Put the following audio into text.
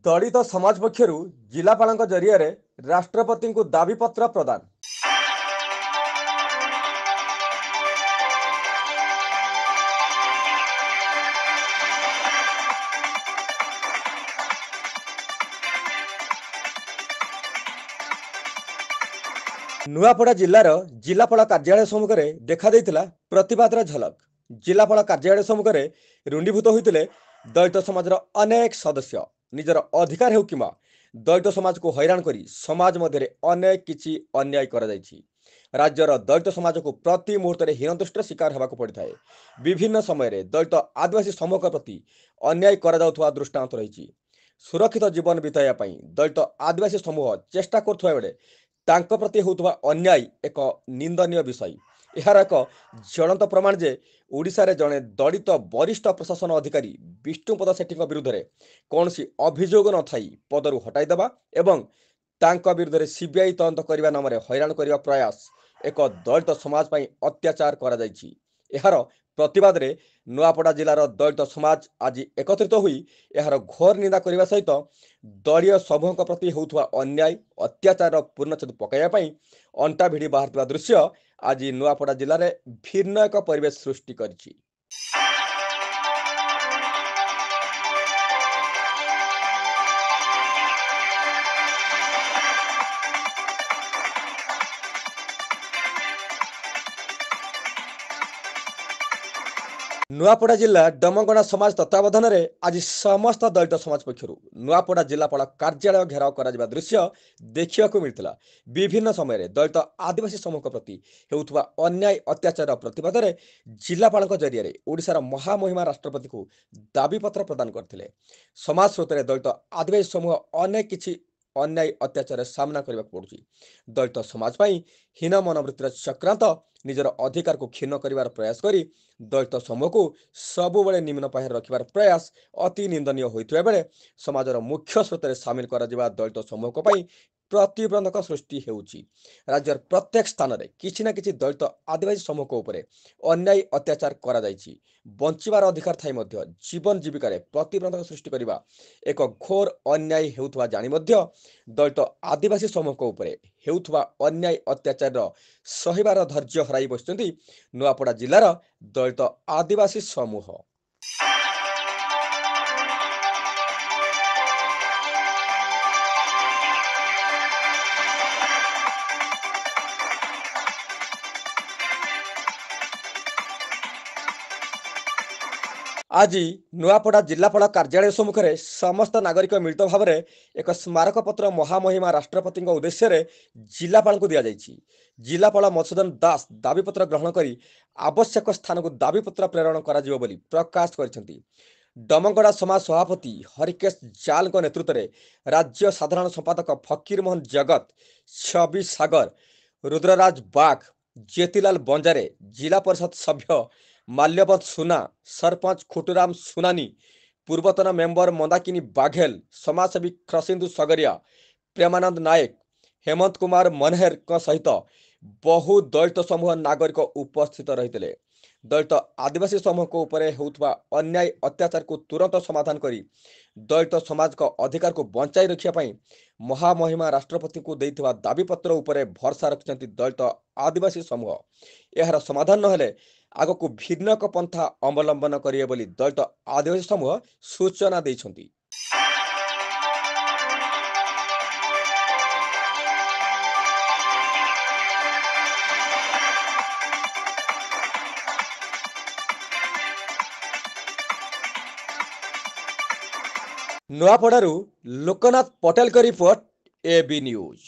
दलित समाज पक्षर जिलापाल जरिया राष्ट्रपति को दाबीपत्र प्रदान। नुआपड़ा जिलार जिलापाल कार्यालय सम्मुख में देखा प्रतिवादर झलक। जिलापाल कार्यालय सम्मुख में रुंडीभूत होते दलित समाज अनेक सदस्य निजर अधिकार हो कि दलित समाज को हैरान कर समाज मध्य अनेक किछि अन्याय करा जायछि। राज्यर दलित समाज को प्रति मुहूर्त हीनदृष्टिर शिकार होगा पड़ता है। विभिन्न समय दलित आदिवासी समूह प्रति अन्याय करा जाउथुवा दृष्टांत रही। सुरक्षित जीवन बिताइबा दलित आदिवासी समूह चेष्टा करुवा बेले तांको प्रति होउथुवा अन्याय एक निंदनीय विषय। यार एक ज्वलंत प्रमाण जे ओडिशा जड़े दलित वरिष्ठ प्रशासन अधिकारी विष्णुपद सेठी विरुद्ध में कौन अभियोग न थी पदरू हटाईदेवा एवं तांको विरुद्ध सीबीआई तदंत करने नाम हैरान करने प्रयास एक दलित समाज पर अत्याचार करा जायछि। यार प्रतिवाद रे नुआपड़ा जिलार दलित समाज आज एकत्रित होई यार घोर निंदा करने सहित दलीय समूह प्रति होउथुवा अन्याय अत्याचार पूर्णछेद पकाइबा अंटा भिड़ी बाहर दृश्य आज नुआपड़ा जिले में भिन्न एक परिवेश सृष्टि करिछि। नुआपड़ा जिला डमगणा समाज तत्वावधान में आज समस्त दलित समाज पक्षर नुआपड़ा जिलापाल कार्यालय घेराव कर दृश्य देखा मिलता। विभिन्न समय दलित आदिवासी समूह प्रति होउथुवा अन्याय अत्याचार प्रतिवाद में जिलापाल जरिया ओडिशार महामहिमा राष्ट्रपति को दाबीपत्र प्रदान करते। समाज स्रोत दलित आदिवासी समूह अनेक किछि अन्याय अत्याचार सामना करने पड़ुछि। दलित समाज हीन मनोवृत्तिर चक्रांत निजर अधिकार को क्षीण कर प्रयास करी दलित समूह को सबुबले निम्न पाहे रखिबार प्रयास अति निंदनीय होइथिबा बेले समाजर मुख्य स्रोत सामिल करा जिबा दलित समूह को पई प्रतिबंधक सृष्टि हेउछि। राज्यर प्रत्येक स्थान में किछि ना किछि दलित आदिवासी समूह को उपरे अन्याय अत्याचार करा जायछि। बंचिबार अधिकार थाई मध्य जीवन जीविका प्रतिबंधक सृष्टि करिबा एक घोर अन्याय हेउथुवा जानि मध्य दलित आदिवासी समूह को उपरे हेउथुवा अन्याय अत्याचार सहिबार धैर्य हराई बसिଛନ୍ତି नुआपड़ा जिलार दलित आदिवासी समूह। आज नुआपड़ा जिलापाल कार्यालय सम्मुख में समस्त नागरिक मिलित भाव में एक स्मारक पत्र महामहिमा राष्ट्रपति उद्देश्य रे जिलापाल को दि जायछि। जिलापाल मधुसूदन दास दाबीपत्र ग्रहण कर आवश्यक स्थान को दाबीपत्र प्रेरण कर प्रकाश कर डमगड़ा समाज सभापति हरिकेश जाल नेतृत्व में राज्य साधारण संपादक फकीर मोहन जगत, छवि सागर, रुद्रराज बाग, ज्योतिलाल बंजारे, जिला परिषद सभ्य माल्यवंत सुना, सरपंच खुटुराम सुनानी, पूर्वतन मेंबर मंदाकिनी बाघेल, समाजसेवी ख्रसिंदु सगरिया, प्रेमानंद नायक, हेमंत कुमार मनहेर सहित बहु दलित समूह नागरिक उपस्थित रही। दलित आदिवासी समूह को उपरे होउथुवा अन्याय अत्याचार को तुरंत समाधान करी दलित समाज का अधिकार को बंचाई रखिया महामहिमा राष्ट्रपति को देइथुवा दाबीपत्र उपरे भरसा रखिछन्ति दलित आदिवासी समूह। यार समाधान नहेले आगको भिन्न एक पंथा अवलंबन करिए बोली दलित आदिवासी समूह सूचना दैछन्ति। नुआपड़ारू लोकनाथ पटेल का रिपोर्ट, एबी न्यूज।